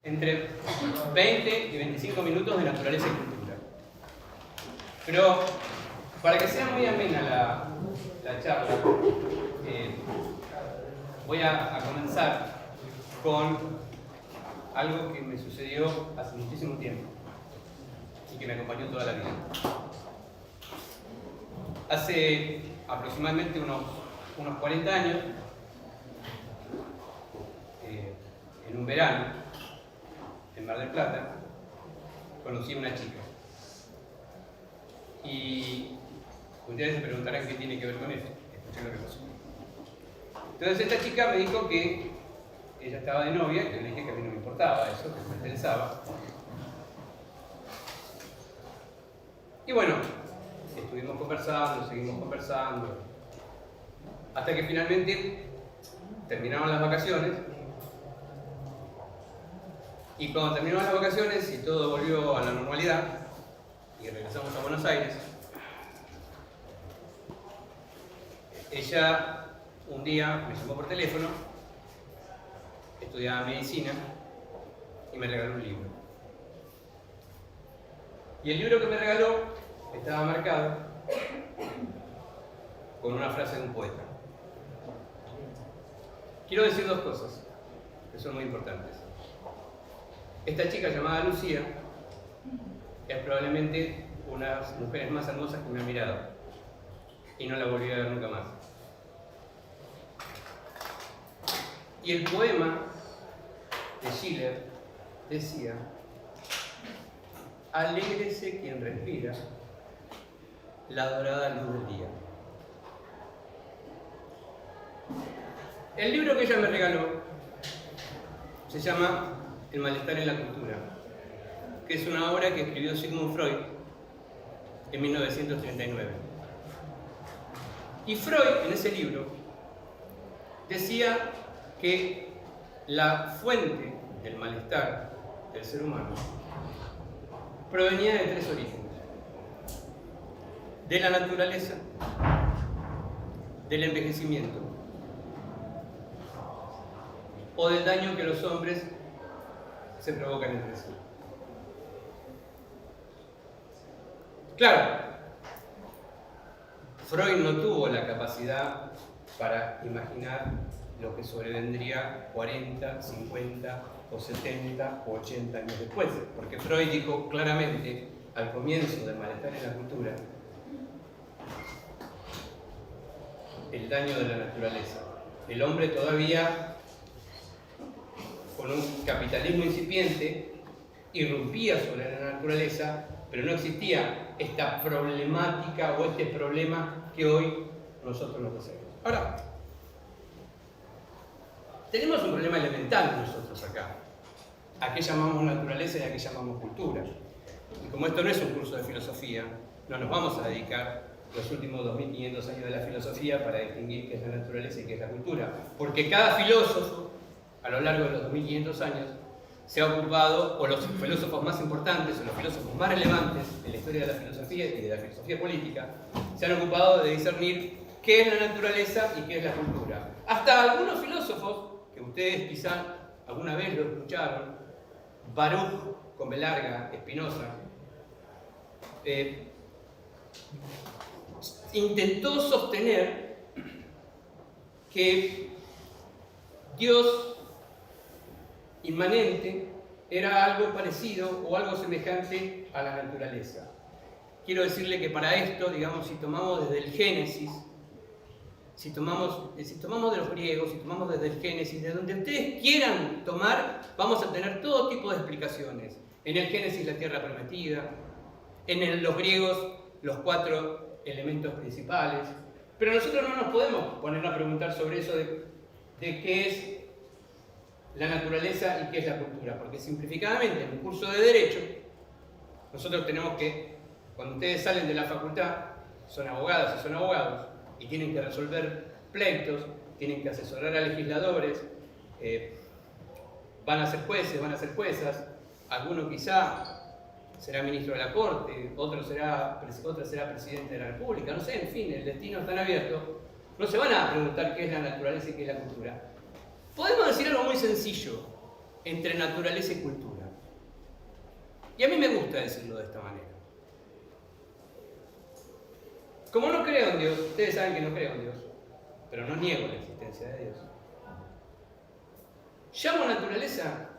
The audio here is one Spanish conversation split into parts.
entre 20 y 25 minutos de naturaleza y cultura. Pero para que sea muy amena la charla, voy a comenzar con algo que me sucedió hace muchísimo tiempo y que me acompañó toda la vida. Hace aproximadamente unos 40 años, en un verano, en Mar del Plata, conocí a una chica. Y ustedes se preguntarán qué tiene que ver con eso. Escuchen lo que pasó. Entonces esta chica me dijo que ella estaba de novia, y yo le dije que a mí no me importaba eso, que me interesaba. Y bueno, estuvimos conversando, seguimos conversando, hasta que finalmente terminaron las vacaciones. Y cuando terminaron las vacaciones y todo volvió a la normalidad, y regresamos a Buenos Aires, ella un día me llamó por teléfono, estudiaba medicina, y me regaló un libro. Y el libro que me regaló estaba marcado con una frase de un poeta. Quiero decir dos cosas que son muy importantes. Esta chica llamada Lucía es probablemente una de las mujeres más hermosas que me ha mirado y no la volví a ver nunca más. Y el poema de Schiller decía: alégrese quien respira la dorada luz del día. El libro que ella me regaló se llama El malestar en la cultura, que es una obra que escribió Sigmund Freud en 1939. Y Freud, en ese libro, decía que la fuente del malestar del ser humano provenía de tres orígenes: de la naturaleza, del envejecimiento o del daño que los hombres se provocan entre sí. Claro, Freud no tuvo la capacidad para imaginar lo que sobrevendría 40, 50 o 70 o 80 años después, porque Freud dijo claramente al comienzo del malestar en la cultura el daño de la naturaleza. El hombre todavía, con un capitalismo incipiente, irrumpía sobre la naturaleza, pero no existía esta problemática o este problema que hoy nosotros nos hacemos. Ahora, tenemos un problema elemental nosotros acá. ¿A qué llamamos naturaleza y a qué llamamos cultura? Y como esto no es un curso de filosofía, no nos vamos a dedicar los últimos 2500 años de la filosofía para distinguir qué es la naturaleza y qué es la cultura. Porque cada filósofo, a lo largo de los 2500 años, se ha ocupado, o los filósofos más importantes, o los filósofos más relevantes de la historia de la filosofía y de la filosofía política, se han ocupado de discernir qué es la naturaleza y qué es la cultura. Hasta algunos filósofos, que ustedes quizá alguna vez lo escucharon, Baruch con B larga, Spinoza, intentó sostener que Dios inmanente era algo parecido o algo semejante a la naturaleza. Quiero decirle que para esto, digamos, si tomamos desde el Génesis, si tomamos de los griegos, si tomamos desde el Génesis, de donde ustedes quieran tomar, vamos a tener todo tipo de explicaciones. En el Génesis, la tierra prometida; en los griegos, los 4 elementos principales. Pero nosotros no nos podemos poner a preguntar sobre eso de qué es la naturaleza y qué es la cultura, porque simplificadamente en un curso de Derecho nosotros tenemos que, cuando ustedes salen de la facultad, son abogadas y son abogados y tienen que resolver pleitos, tienen que asesorar a legisladores, van a ser jueces, van a ser juezas, alguno quizá será ministro de la Corte, otra será presidente de la República, no sé, en fin, el destino es tan abierto. No se van a preguntar qué es la naturaleza y qué es la cultura. Podemos decir algo muy sencillo. entre naturaleza y cultura. Y a mí me gusta decirlo de esta manera. Como no creo en Dios, ustedes saben que no creo en Dios, pero no niego la existencia de Dios. Llamo naturaleza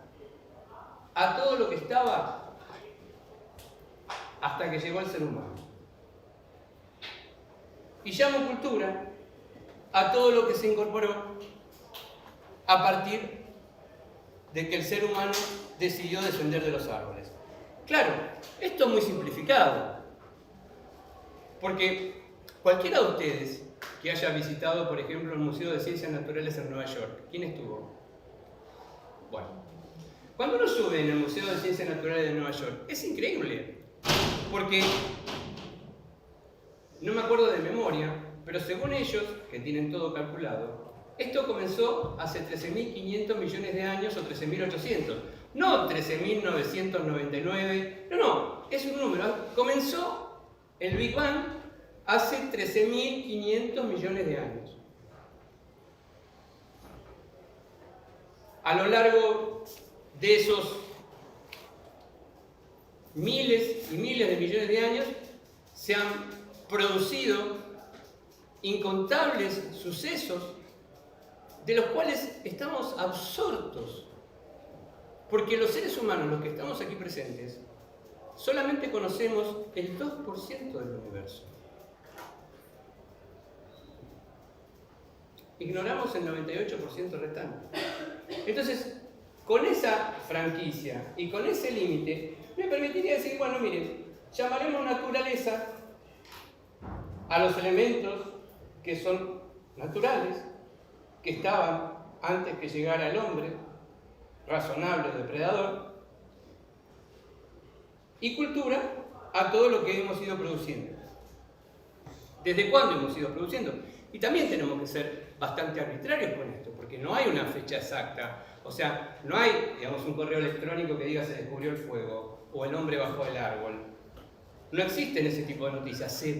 a todo lo que estaba hasta que llegó al ser humano. Y llamo cultura a todo lo que se incorporó a partir de que el ser humano decidió descender de los árboles. Claro, esto es muy simplificado, porque cualquiera de ustedes que haya visitado, por ejemplo, el Museo de Ciencias Naturales en Nueva York, ¿quién estuvo? Bueno, cuando uno sube en el Museo de Ciencias Naturales de Nueva York, es increíble, porque no me acuerdo de memoria, pero según ellos, que tienen todo calculado, esto comenzó hace 13.500 millones de años o 13.800, no 13.999, no, es un número. Comenzó el Big Bang hace 13.500 millones de años. A lo largo de esos miles y miles de millones de años se han producido incontables sucesos de los cuales estamos absortos, porque los seres humanos, los que estamos aquí presentes, solamente conocemos el 2% del universo. Ignoramos el 98% restante. Entonces, con esa franquicia y con ese límite, me permitiría decir, bueno, miren, llamaremos naturaleza a los elementos que son naturales, que estaban antes que llegara el hombre, razonable o depredador, y cultura a todo lo que hemos ido produciendo. ¿Desde cuándo hemos ido produciendo? Y también tenemos que ser bastante arbitrarios con esto, porque no hay una fecha exacta. O sea, no hay, digamos, un correo electrónico que diga se descubrió el fuego o el hombre bajó el árbol. No existen ese tipo de noticias. Se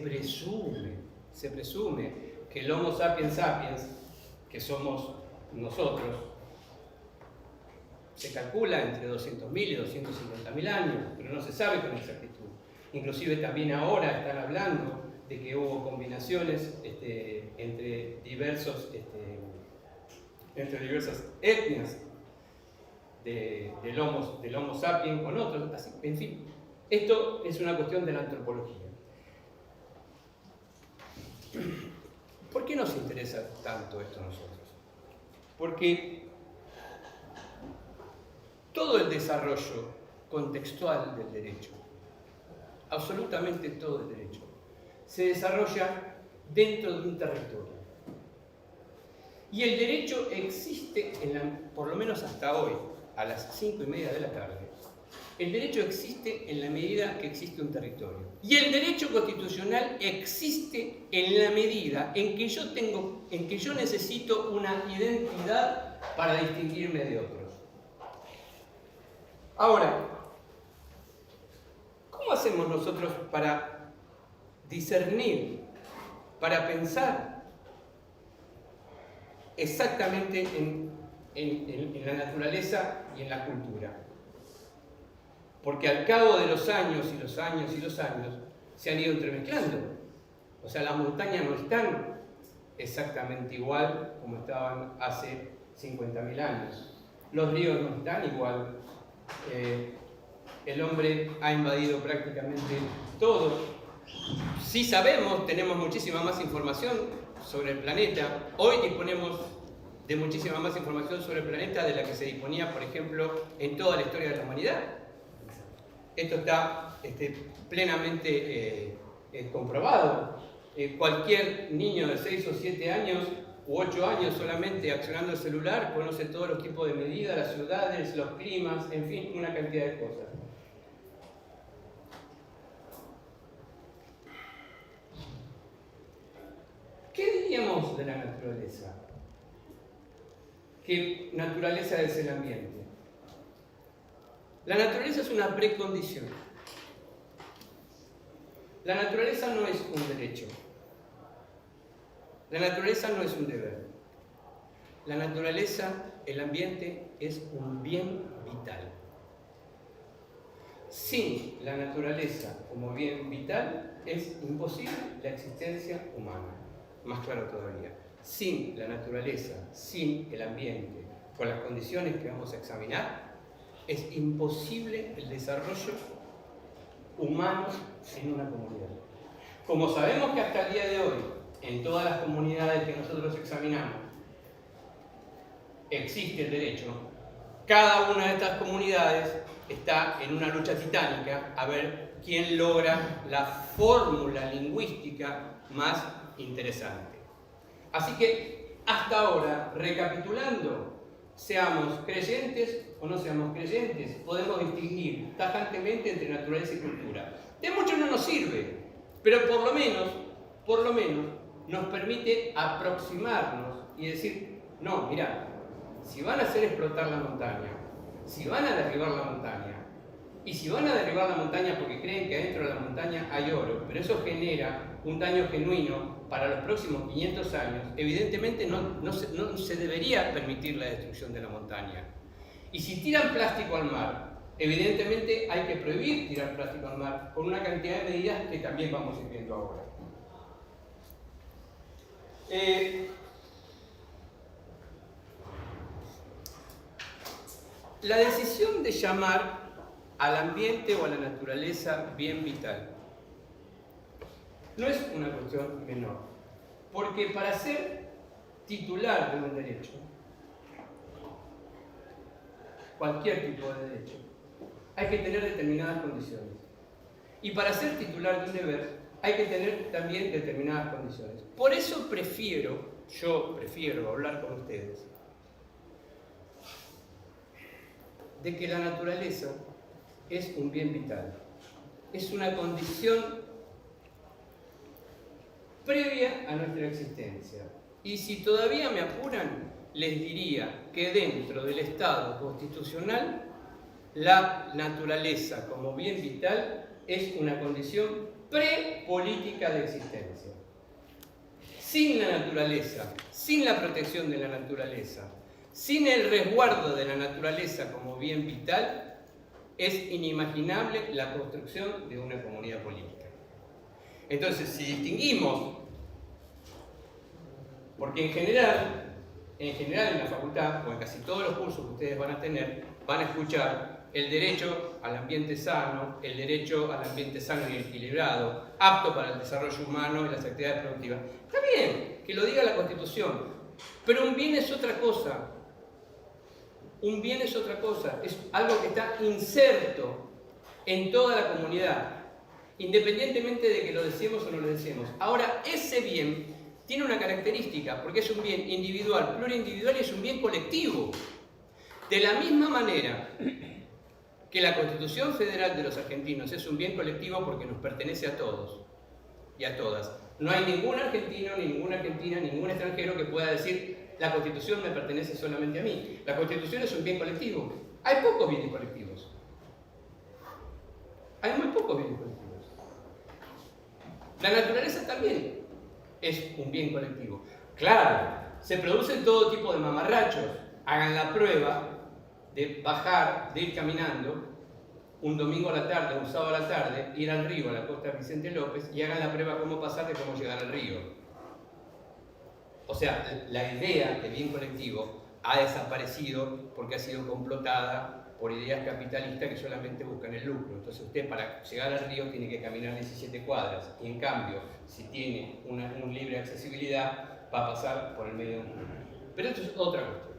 presume que el Homo sapiens sapiens, que somos nosotros, se calcula entre 200.000 y 250.000 años, pero no se sabe con exactitud. Inclusive también ahora están hablando de que hubo combinaciones entre diversas etnias del Homo sapiens con otros. Así, en fin, esto es una cuestión de la antropología. ¿Por qué nos interesa tanto esto a nosotros? Porque todo el desarrollo contextual del derecho, absolutamente todo el derecho, se desarrolla dentro de un territorio. Y el derecho existe, por lo menos hasta hoy, a las 5:30 de la tarde, el derecho existe en la medida que existe un territorio. Y el derecho constitucional existe en la medida en que yo necesito una identidad para distinguirme de otros. Ahora, ¿cómo hacemos nosotros para discernir, para pensar exactamente en la naturaleza y en la cultura? Porque al cabo de los años y los años y los años se han ido entremezclando. O sea, las montañas no están exactamente igual como estaban hace 50.000 años. Los ríos no están igual. El hombre ha invadido prácticamente todo. Sí sabemos, tenemos muchísima más información sobre el planeta. Hoy disponemos de muchísima más información sobre el planeta de la que se disponía, por ejemplo, en toda la historia de la humanidad. Esto está plenamente comprobado. Cualquier niño de 6 o 7 años u 8 años solamente accionando el celular conoce todos los tipos de medidas, las ciudades, los climas, en fin, una cantidad de cosas. ¿Qué diríamos de la naturaleza? ¿Qué naturaleza es el ambiente? La naturaleza es una precondición. La naturaleza no es un derecho. La naturaleza no es un deber. La naturaleza, el ambiente, es un bien vital. Sin la naturaleza como bien vital es imposible la existencia humana. Más claro todavía, sin la naturaleza, sin el ambiente, con las condiciones que vamos a examinar, es imposible el desarrollo humano en una comunidad. Como sabemos que hasta el día de hoy, en todas las comunidades que nosotros examinamos, existe el derecho, cada una de estas comunidades está en una lucha titánica a ver quién logra la fórmula lingüística más interesante. Así que, hasta ahora, recapitulando, seamos creyentes o no seamos creyentes, podemos distinguir tajantemente entre naturaleza y cultura. De mucho no nos sirve, pero por lo menos nos permite aproximarnos y decir, no, mirá, si van a hacer explotar la montaña, si van a derribar la montaña, y si van a derribar la montaña porque creen que adentro de la montaña hay oro, pero eso genera un daño genuino para los próximos 500 años, evidentemente no se debería permitir la destrucción de la montaña. Y si tiran plástico al mar, evidentemente hay que prohibir tirar plástico al mar con una cantidad de medidas que también vamos a ir viendo ahora. La decisión de llamar al ambiente o a la naturaleza bien vital no es una cuestión menor, porque para ser titular de un derecho, cualquier tipo de derecho, hay que tener determinadas condiciones. Y para ser titular de un deber, hay que tener también determinadas condiciones. Por eso yo prefiero hablar con ustedes de que la naturaleza es un bien vital, es una condición previa a nuestra existencia. Y si todavía me apuran, les diría que dentro del Estado constitucional, la naturaleza como bien vital es una condición prepolítica de existencia. Sin la naturaleza, sin la protección de la naturaleza, sin el resguardo de la naturaleza como bien vital, es inimaginable la construcción de una comunidad política. Entonces, si distinguimos, porque en general en la facultad, o en casi todos los cursos que ustedes van a tener, van a escuchar el derecho al ambiente sano, el derecho al ambiente sano y equilibrado, apto para el desarrollo humano y las actividades productivas. Está bien que lo diga la Constitución, pero un bien es otra cosa. Un bien es otra cosa, es algo que está inserto en toda la comunidad, independientemente de que lo deseemos o no lo deseemos. Ahora, ese bien tiene una característica, porque es un bien individual, plurindividual y es un bien colectivo. De la misma manera que la Constitución Federal de los argentinos es un bien colectivo porque nos pertenece a todos y a todas. No hay ningún argentino, ni ninguna argentina, ningún extranjero que pueda decir la Constitución me pertenece solamente a mí. La Constitución es un bien colectivo. Hay pocos bienes colectivos. Hay muy pocos bienes colectivos. La naturaleza también es un bien colectivo. Claro, se producen todo tipo de mamarrachos. Hagan la prueba de bajar, de ir caminando un domingo a la tarde, un sábado a la tarde, ir al río, a la costa Vicente López, y hagan la prueba cómo pasar de cómo llegar al río. O sea, la idea de bien colectivo ha desaparecido porque ha sido complotada por ideas capitalistas que solamente buscan el lucro. Entonces usted para llegar al río tiene que caminar 17 cuadras y en cambio, si tiene una libre accesibilidad, va a pasar por el medio de un río. Pero esto es otra cuestión.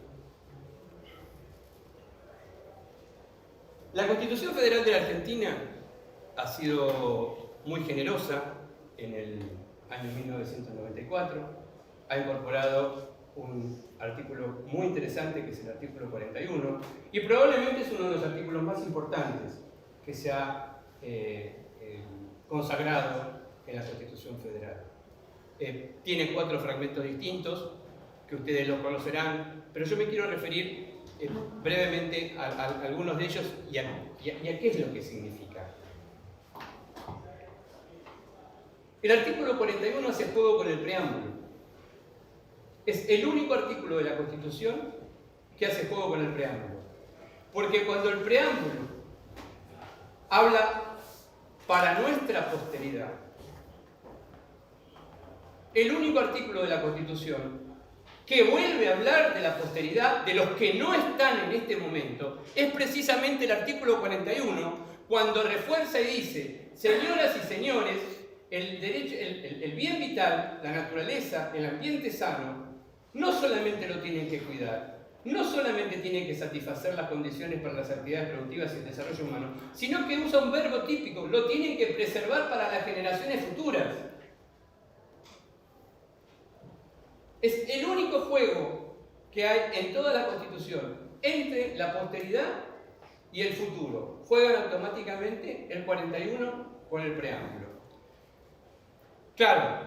La Constitución Federal de la Argentina ha sido muy generosa en el año 1994. Ha incorporado un artículo muy interesante que es el artículo 41 y probablemente es uno de los artículos más importantes que se ha consagrado en la Constitución Federal. Tiene 4 fragmentos distintos que ustedes los conocerán, pero yo me quiero referir brevemente a algunos de ellos y a qué es lo que significa. El artículo 41 hace juego con el preámbulo. Es el único artículo de la Constitución que hace juego con el preámbulo. Porque cuando el preámbulo habla para nuestra posteridad, el único artículo de la Constitución que vuelve a hablar de la posteridad de los que no están en este momento es precisamente el artículo 41, cuando refuerza y dice: señoras y señores, el bien vital, la naturaleza, el ambiente sano, no solamente lo tienen que cuidar, no solamente tienen que satisfacer las condiciones para las actividades productivas y el desarrollo humano, sino que usa un verbo típico: lo tienen que preservar para las generaciones futuras. Es el único juego que hay en toda la Constitución entre la posteridad y el futuro. Juegan automáticamente el 41 con el preámbulo. Claro,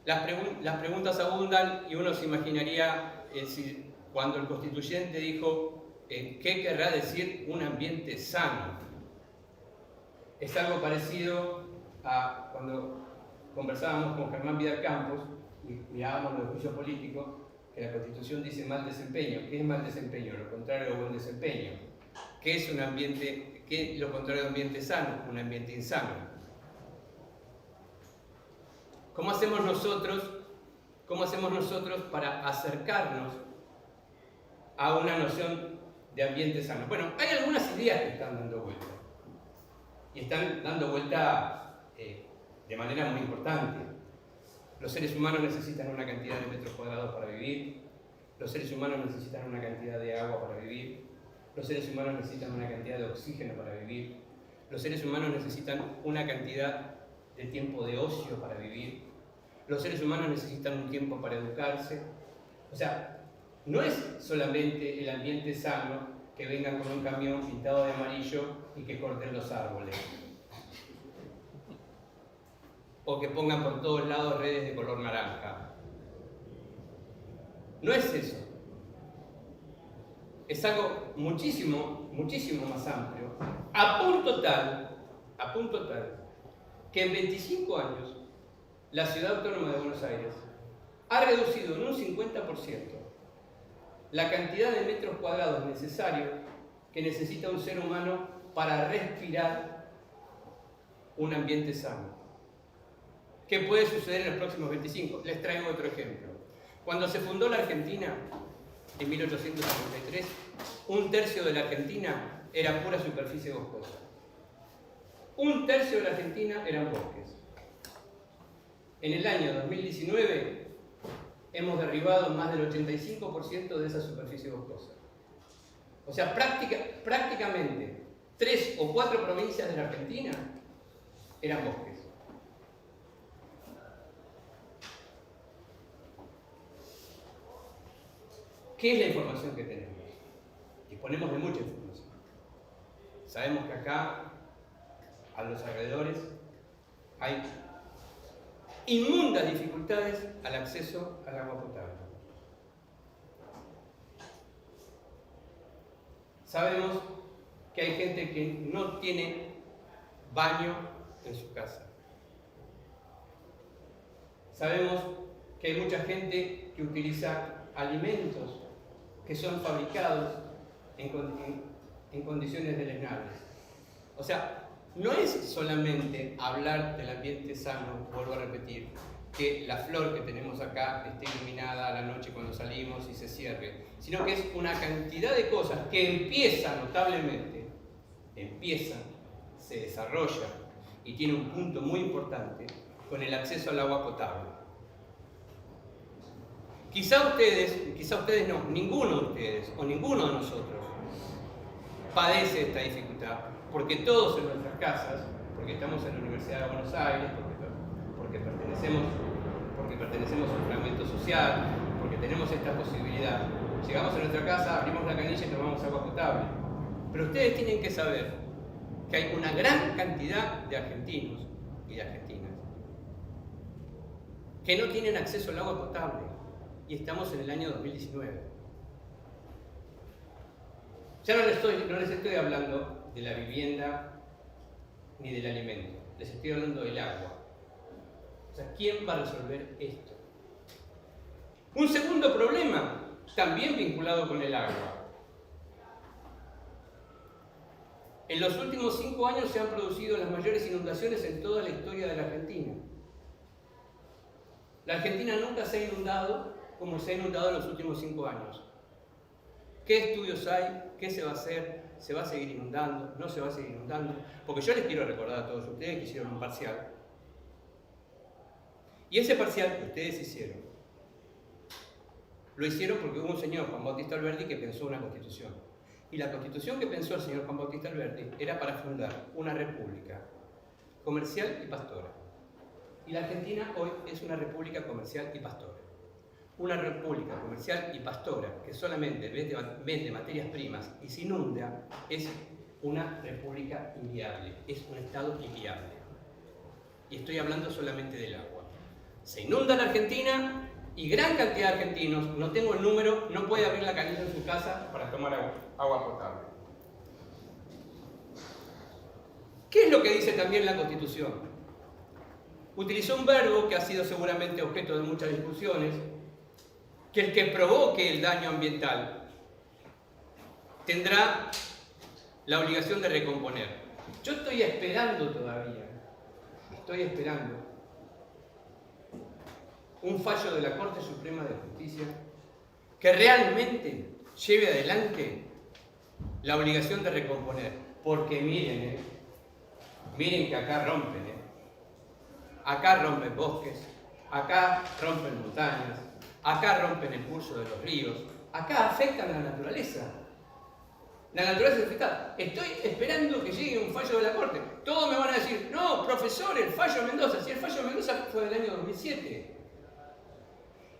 las preguntas abundan y uno se imaginaría si cuando el constituyente dijo ¿qué querrá decir un ambiente sano? Es algo parecido a cuando conversábamos con Germán Vidal Campos y mirábamos los juicios políticos, que la Constitución dice mal desempeño. ¿Qué es mal desempeño? Lo contrario de buen desempeño. ¿Qué es un ambiente? ¿Qué es lo contrario de un ambiente sano? Un ambiente insano. ¿Cómo hacemos nosotros para acercarnos a una noción de ambiente sano? Bueno, hay algunas ideas que están dando vuelta. Y están dando vuelta de manera muy importante. Los seres humanos necesitan una cantidad de metros cuadrados para vivir. Los seres humanos necesitan una cantidad de agua para vivir. Los seres humanos necesitan una cantidad de oxígeno para vivir. Los seres humanos necesitan una cantidad de tiempo de ocio para vivir. Los seres humanos necesitan un tiempo para educarse. O sea, no es solamente el ambiente sano que vengan con un camión pintado de amarillo y que corten los árboles. O que pongan por todos lados redes de color naranja. No es eso. Es algo muchísimo, muchísimo más amplio. A punto tal, que en 25 años la Ciudad Autónoma de Buenos Aires ha reducido en un 50% la cantidad de metros cuadrados necesarios que necesita un ser humano para respirar un ambiente sano. ¿Qué puede suceder en los próximos 25? Les traigo otro ejemplo. Cuando se fundó la Argentina, en 1853, un tercio de la Argentina era pura superficie boscosa. Un tercio de la Argentina eran bosques. En el año 2019 hemos derribado más del 85% de esa superficie boscosa. O sea, prácticamente 3 o 4 provincias de la Argentina eran bosques. ¿Qué es la información que tenemos? Disponemos de mucha información. Sabemos que acá, a los alrededores, hay inmundas dificultades al acceso al agua potable. Sabemos que hay gente que no tiene baño en su casa. Sabemos que hay mucha gente que utiliza alimentos que son fabricados en condiciones deleznables. O sea, no es solamente hablar del ambiente sano, vuelvo a repetir, que la flor que tenemos acá esté iluminada a la noche cuando salimos y se cierre, sino que es una cantidad de cosas que empiezan notablemente, se desarrollan y tiene un punto muy importante con el acceso al agua potable. Quizá ustedes no, ninguno de ustedes o ninguno de nosotros padece esta dificultad, porque todos en nuestras casas, porque estamos en la Universidad de Buenos Aires, porque pertenecemos a un fragmento social, porque tenemos esta posibilidad. Llegamos a nuestra casa, abrimos la canilla y tomamos agua potable. Pero ustedes tienen que saber que hay una gran cantidad de argentinos y de argentinas que no tienen acceso al agua potable. Y estamos en el año 2019. Ya no les estoy hablando de la vivienda ni del alimento, les estoy hablando del agua. O sea, ¿quién va a resolver esto? Un segundo problema, también vinculado con el agua. En los últimos 5 años se han producido las mayores inundaciones en toda la historia de la Argentina. La Argentina nunca se ha inundado como se ha inundado en los últimos 5 años. ¿Qué estudios hay? ¿Qué se va a hacer? ¿Se va a seguir inundando? ¿No se va a seguir inundando? Porque yo les quiero recordar a todos ustedes que hicieron un parcial. Y ese parcial que ustedes hicieron, lo hicieron porque hubo un señor, Juan Bautista Alberdi, que pensó una constitución. Y la constitución que pensó el señor Juan Bautista Alberdi era para fundar una república comercial y pastora. Y la Argentina hoy es una república comercial y pastora. Una república comercial y pastora que solamente vende materias primas y se inunda es una república inviable, es un estado inviable. Y estoy hablando solamente del agua. Se inunda la Argentina y gran cantidad de argentinos, no tengo el número, no puede abrir la canilla en su casa para tomar agua potable. ¿Qué es lo que dice también la Constitución? Utilizó un verbo que ha sido seguramente objeto de muchas discusiones, que el que provoque el daño ambiental tendrá la obligación de recomponer. Yo estoy esperando todavía, un fallo de la Corte Suprema de Justicia que realmente lleve adelante la obligación de recomponer. Porque miren que acá rompen, acá rompen bosques, acá rompen montañas, acá rompen el curso de los ríos, acá afectan a la naturaleza. La naturaleza es afectada. Estoy esperando que llegue un fallo de la Corte. Todos me van a decir, no, profesor, el fallo de Mendoza. Si el fallo de Mendoza fue del año 2007.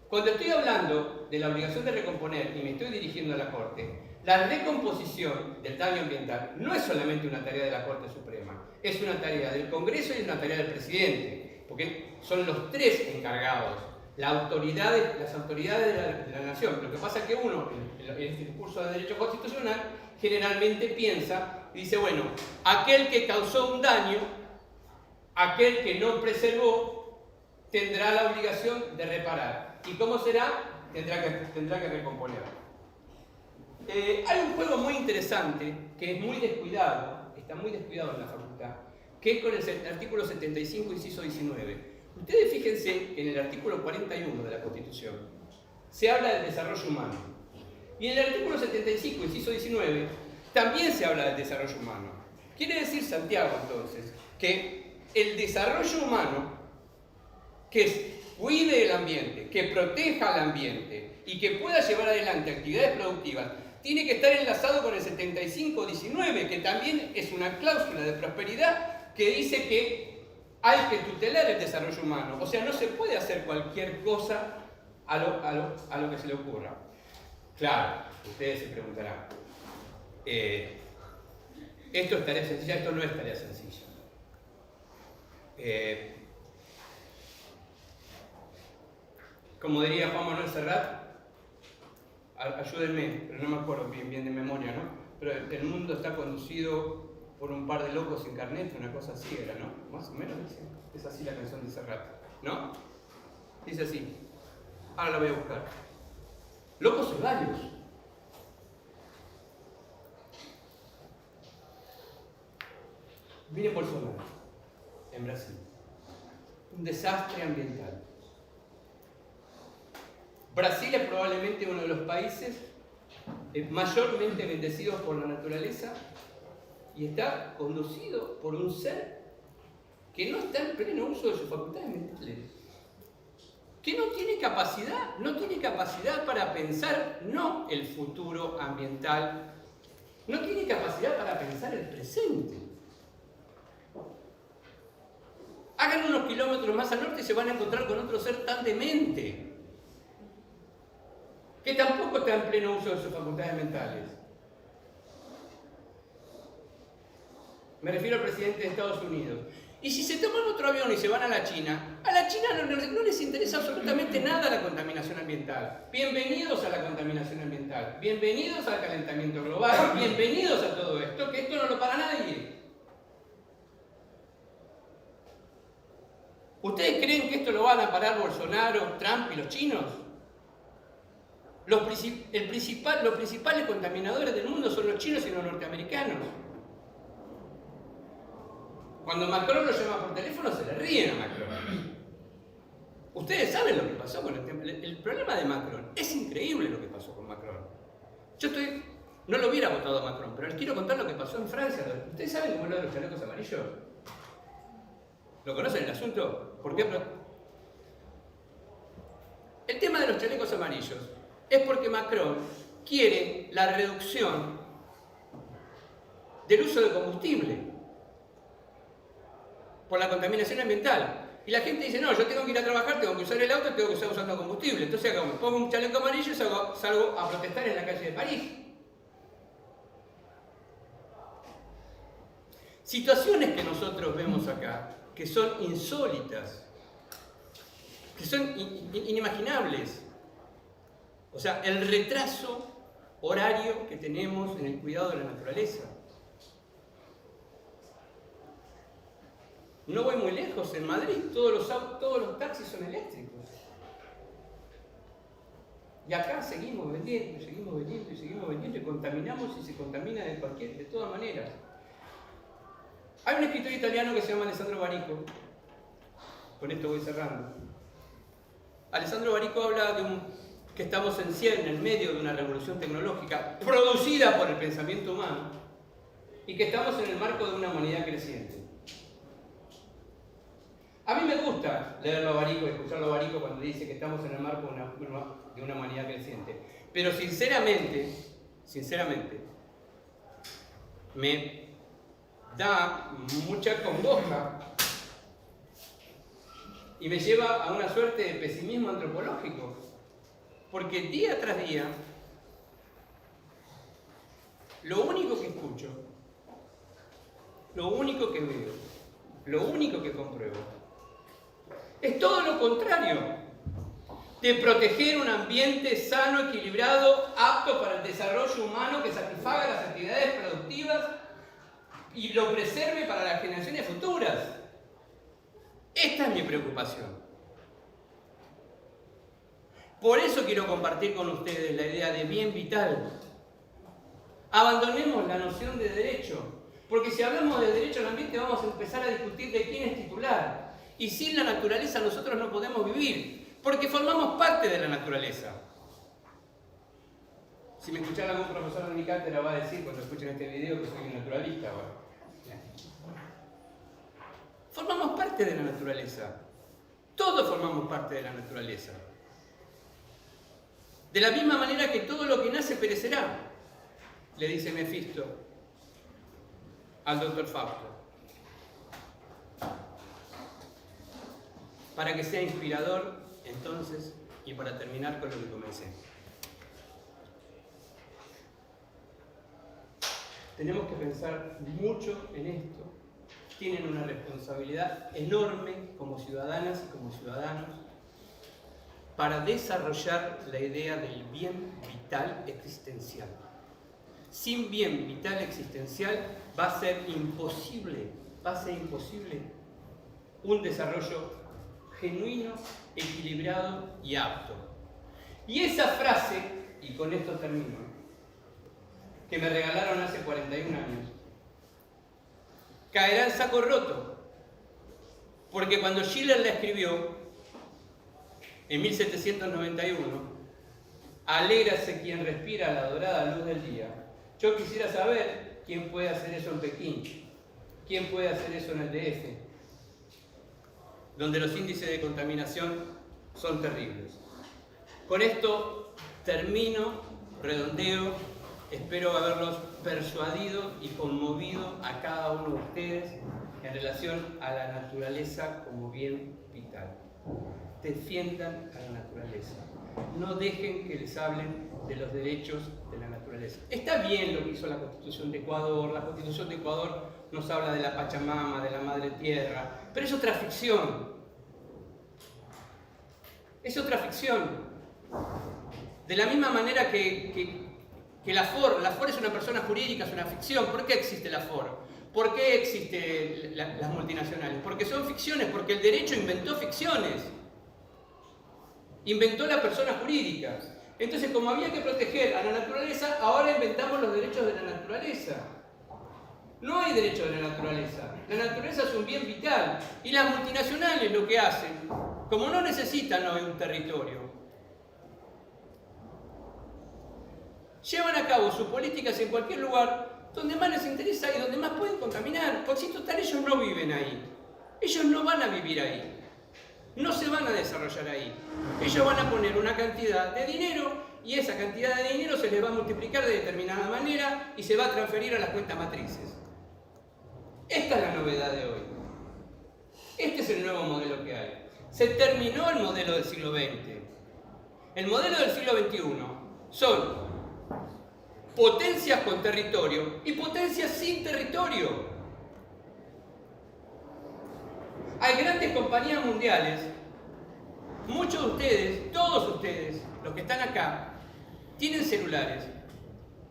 Cuando estoy hablando de la obligación de recomponer y me estoy dirigiendo a la Corte, la recomposición del daño ambiental no es solamente una tarea de la Corte Suprema, es una tarea del Congreso y una tarea del Presidente, porque son los tres encargados, las autoridades de la Nación. Lo que pasa es que uno, en este discurso de derecho constitucional, generalmente piensa y dice, bueno, aquel que causó un daño, aquel que no preservó, tendrá la obligación de reparar. ¿Y cómo será? Tendrá que recomponer. Hay un juego muy interesante que es muy descuidado, está muy descuidado en la facultad, que es con el artículo 75, inciso 19. Ustedes fíjense que en el artículo 41 de la Constitución se habla del desarrollo humano. Y en el artículo 75, inciso 19, también se habla del desarrollo humano. Quiere decir, Santiago, entonces, que el desarrollo humano, que cuide el ambiente, que proteja al ambiente y que pueda llevar adelante actividades productivas, tiene que estar enlazado con el 75-19, que también es una cláusula de prosperidad que dice que hay que tutelar el desarrollo humano. O sea, no se puede hacer cualquier cosa a lo que se le ocurra. Claro, ustedes se preguntarán, ¿esto es tarea sencilla? Esto no es tarea sencilla. Como diría Juan Manuel Serrat, ayúdenme, pero no me acuerdo bien de memoria, ¿no? Pero el mundo está conducido por un par de locos sin carnet, una cosa así era, ¿no? Más o menos dice. Es así la canción de Serrat, ¿no? Dice así. Ahora la voy a buscar. Locos hay varios. Miren Bolsonaro, en Brasil. Un desastre ambiental. Brasil es probablemente uno de los países mayormente bendecidos por la naturaleza y está conducido por un ser que no está en pleno uso de sus facultades mentales, que no tiene capacidad para pensar no el futuro ambiental, no tiene capacidad para pensar el presente. Hagan unos kilómetros más al norte y se van a encontrar con otro ser tan demente, que tampoco está en pleno uso de sus facultades mentales. Me refiero al presidente de Estados Unidos. Y si se toman otro avión y se van a la China no les interesa absolutamente nada la contaminación ambiental. Bienvenidos a la contaminación ambiental, bienvenidos al calentamiento global, bienvenidos a todo esto, que esto no lo para nadie. ¿Ustedes creen que esto lo van a parar Bolsonaro, Trump y los chinos? Los principales contaminadores del mundo son los chinos y los norteamericanos. Cuando Macron lo llama por teléfono se le ríen a Macron. Ustedes saben lo que pasó con el problema de Macron. Es increíble lo que pasó con Macron. No lo hubiera votado a Macron, pero les quiero contar lo que pasó en Francia. ¿Ustedes saben cómo es lo de los chalecos amarillos? ¿Lo conocen el asunto? ¿Por qué? El tema de los chalecos amarillos es porque Macron quiere la reducción del uso de combustible por la contaminación ambiental. Y la gente dice, no, yo tengo que ir a trabajar, tengo que usar el auto, tengo que estar usando combustible. Entonces acá me pongo un chaleco amarillo y salgo a protestar en la calle de París. Situaciones que nosotros vemos acá, que son insólitas, que son inimaginables. O sea, el retraso horario que tenemos en el cuidado de la naturaleza. No voy muy lejos, en Madrid todos los taxis son eléctricos. Y acá seguimos vendiendo, y seguimos vendiendo, y seguimos vendiendo, y contaminamos y se contamina de todas maneras. Hay un escritor italiano que se llama Alessandro Barico. Con esto voy cerrando. Alessandro Barico habla que estamos en el medio de una revolución tecnológica producida por el pensamiento humano y que estamos en el marco de una humanidad creciente. A mí me gusta leerlo a Barico y escucharlo a Barico cuando dice que estamos en el marco de una humanidad creciente. Pero sinceramente, me da mucha congoja y me lleva a una suerte de pesimismo antropológico. Porque día tras día, lo único que escucho, lo único que veo, lo único que compruebo, es todo lo contrario de proteger un ambiente sano, equilibrado, apto para el desarrollo humano que satisfaga las actividades productivas y lo preserve para las generaciones futuras. Esta es mi preocupación. Por eso quiero compartir con ustedes la idea de bien vital. Abandonemos la noción de derecho, porque si hablamos de derecho al ambiente vamos a empezar a discutir de quién es titular. Y sin la naturaleza nosotros no podemos vivir, porque formamos parte de la naturaleza. Si me escuchara algún profesor de mi cátedra va a decir cuando escuchen este video que soy un naturalista. Bueno. Formamos parte de la naturaleza. Todos formamos parte de la naturaleza. De la misma manera que todo lo que nace perecerá, le dice Mefisto al doctor Fausto. Para que sea inspirador, entonces, y para terminar con lo que comencé. Tenemos que pensar mucho en esto. Tienen una responsabilidad enorme como ciudadanas y como ciudadanos para desarrollar la idea del bien vital existencial. Sin bien vital existencial va a ser imposible un desarrollo genuino, equilibrado y apto. Y esa frase, y con esto termino, que me regalaron hace 41 años, caerá en saco roto, porque cuando Schiller la escribió, en 1791, alégrase quien respira la dorada luz del día. Yo quisiera saber quién puede hacer eso en Pekín, quién puede hacer eso en el DF, donde los índices de contaminación son terribles. Con esto termino, redondeo, espero haberlos persuadido y conmovido a cada uno de ustedes en relación a la naturaleza como bien vital. Defiendan a la naturaleza. No dejen que les hablen de los derechos de la naturaleza. Está bien lo que hizo la Constitución de Ecuador. La Constitución de Ecuador nos habla de la Pachamama, de la Madre Tierra, pero es otra ficción. Es otra ficción. De la misma manera que la FOR es una persona jurídica, es una ficción. ¿Por qué existe la FOR? ¿Por qué existen las multinacionales? Porque son ficciones, porque el derecho inventó ficciones. Inventó la persona jurídica. Entonces, como había que proteger a la naturaleza, ahora inventamos los derechos de la naturaleza. No hay derecho de la naturaleza. La naturaleza es un bien vital. Y las multinacionales lo que hacen, como no necesitan hoy un territorio, llevan a cabo sus políticas en cualquier lugar donde más les interesa y donde más pueden contaminar. Por si total ellos no viven ahí. Ellos no van a vivir ahí. No se van a desarrollar ahí. Ellos van a poner una cantidad de dinero y esa cantidad de dinero se les va a multiplicar de determinada manera y se va a transferir a las cuentas matrices. Esta es la novedad de hoy. Este es el nuevo modelo que hay. Se terminó el modelo del siglo XX. El modelo del siglo XXI son potencias con territorio y potencias sin territorio. Hay grandes compañías mundiales, muchos de ustedes, todos ustedes, los que están acá, tienen celulares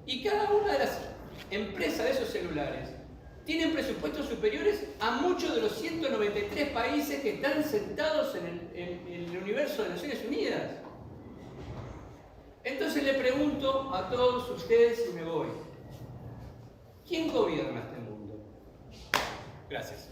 y cada una de las empresas de esos celulares tienen presupuestos superiores a muchos de los 193 países que están sentados en el universo de Naciones Unidas. Entonces le pregunto a todos ustedes y me voy, ¿quién gobierna este mundo? Gracias.